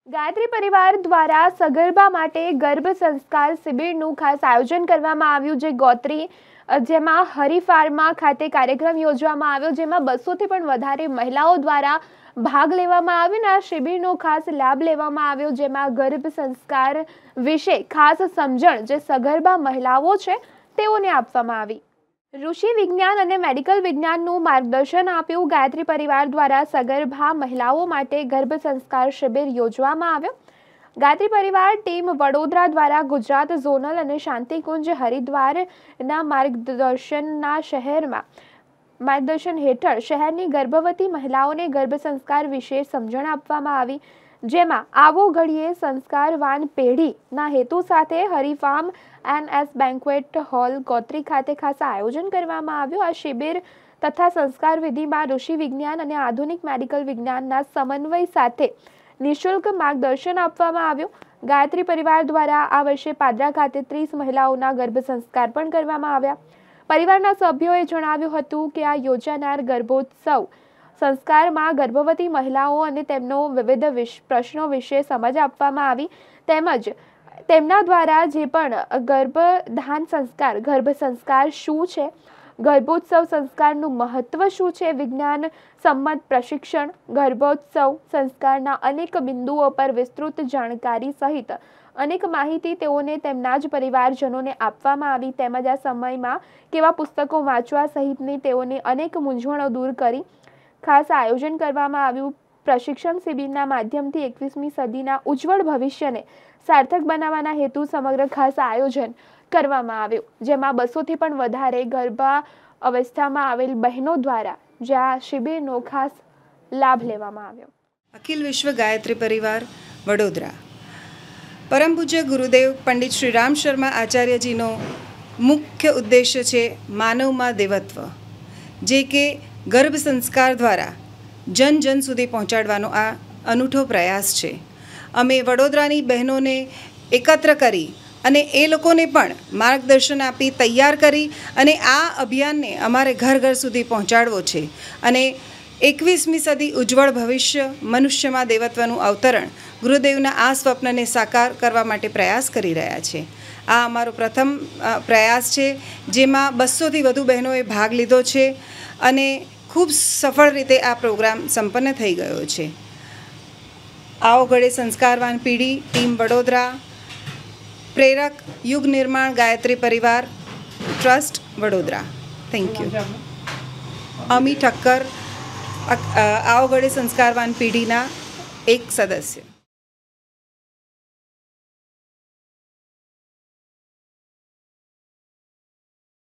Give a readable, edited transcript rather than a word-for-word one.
ગાયત્રી પરિવાર દ્વારા સગર્ભા માટે ગર્ભ સંસ્કાર શિબિરનું ખાસ આયોજન કરવામાં આવ્યું, જે ગોત્રી જેમાં હરિફાર્મા ખાતે કાર્યક્રમ યોજવામાં આવ્યો, જેમાં 200 થી પણ વધારે મહિલાઓ દ્વારા ભાગ લેવામાં આવ્યો અને આ શિબિરનો ખાસ લાભ લેવામાં આવ્યો, જેમાં ગર્ભ સંસ્કાર વિશે ખાસ સમજણ જે સગર્ભા મહિલાઓ છે તેઓને આપવામાં આવી। ઋષિ વિજ્ઞાન અને મેડિકલ વિજ્ઞાનનું માર્ગદર્શન આપ્યું। ગાયત્રી પરિવાર દ્વારા સગર્ભા મહિલાઓ માટે ગર્ભ સંસ્કાર શિબિર યોજવામાં આવ્યો। ગાયત્રી પરિવાર ટીમ વડોદરા દ્વારા ગુજરાત ઝોનલ અને શાંતિકુંજ હરિદ્વારના માર્ગદર્શન હેઠળ શહેરની ગર્ભવતી મહિલાઓને ગર્ભ સંસ્કાર વિશે સમજણ આપવામાં આવી, જેમાં આવો ઘડીએ સંસ્કારવાન પેઢીના હેતુ સાથે હરિફાર્મ NS બેન્ક્વેટ હોલ ગોત્રી ખાતે ખાસ આયોજન કરવામાં આવ્યું। આ શિબિર તથા સંસ્કાર વિધિમાં ઋષિ વિજ્ઞાન અને આધુનિક મેડિકલ વિજ્ઞાનના સમન્વય સાથે નિઃશુલ્ક માર્ગદર્શન આપવામાં આવ્યું। ગાયત્રી પરિવાર દ્વારા આ વર્ષે પાદરા ખાતે 30 મહિલાઓના ગર્ભ સંસ્કાર પણ કરવામાં આવ્યા। પરિવારના સભ્યોએ જણાવ્યું હતું કે આ યોજાનાર ગર્ભોત્સવ સંસ્કારમાં ગર્ભવતી મહિલાઓ અને તેમનો વિવિધ પ્રશ્નો વિશે સમજ આપવામાં આવી, તેમજ તેમના દ્વારા જે પણ ગર્ભ સંસ્કાર શું છે, ગર્ભોત્સવ સંસ્કારનું મહત્વ શું છે, વિજ્ઞાન સંમત પ્રશિક્ષણ, ગર્ભોત્સવ સંસ્કારના અનેક બિંદુઓ પર વિસ્તૃત જાણકારી સહિત અનેક માહિતી તેઓને તેમના જ પરિવારજનોને આપવામાં આવી, તેમજ આ સમયમાં કેવા પુસ્તકો વાંચવા સહિતની તેઓને અનેક મૂંઝવણો દૂર કરી ખાસ આયોજન કરવામાં આવ્યું। પ્રશિક્ષણ શિબિરના માધ્યમથી 21મી સદીના ઉજ્જવળ ભવિષ્યને સાર્થક બનાવવાના હેતુ સમગ્ર ખાસ આયોજન કરવામાં આવ્યું, જેમાં 200 થી પણ વધારે ગર્ભા અવસ્થામાં આવેલ બહેનો દ્વારા જ્યાં શિબિરનો ખાસ લાભ લેવામાં આવ્યો। અખિલ વિશ્વ ગાયત્રી પરિવાર વડોદરા પરમ પૂજ્ય ગુરુદેવ પંડિત શ્રી રામ શર્મા આચાર્યજીનો મુખ્ય ઉદ્દેશ્ય છે માનવમાં દેવત્વ, જે કે ગર્ભ સંસ્કાર દ્વારા જન જન સુધી પહોંચાડવાનો આ અનૂઠો પ્રયાસ છે। અમે વડોદરાની બહેનોને એકત્ર કરી અને એ લોકોને પણ માર્ગદર્શન આપી તૈયાર કરી અને આ અભિયાનને અમારે ઘર ઘર સુધી પહોંચાડવો છે અને 21મી સદી ઉજ્જવળ ભવિષ્ય મનુષ્યમાં દેવત્વનું અવતરણ ગુરુદેવના આ સ્વપ્નને સાકાર કરવા માટે પ્રયાસ કરી રહ્યા છે। આ અમારો પ્રથમ પ્રયાસ છે, જેમાં 200થી વધુ બહેનોએ ભાગ લીધો છે અને ખૂબ સફળ રીતે આ પ્રોગ્રામ સંપન્ન થઈ ગયો છે। આવો ઘડે સંસ્કારવાન પેઢી ટીમ વડોદરા, પ્રેરક યુગ Nirman Gayatri Parivar trust Vadodara. Thank you. Ami Thakkar આવો ઘડે સંસ્કારવાન પેઢીના એક સદસ્ય।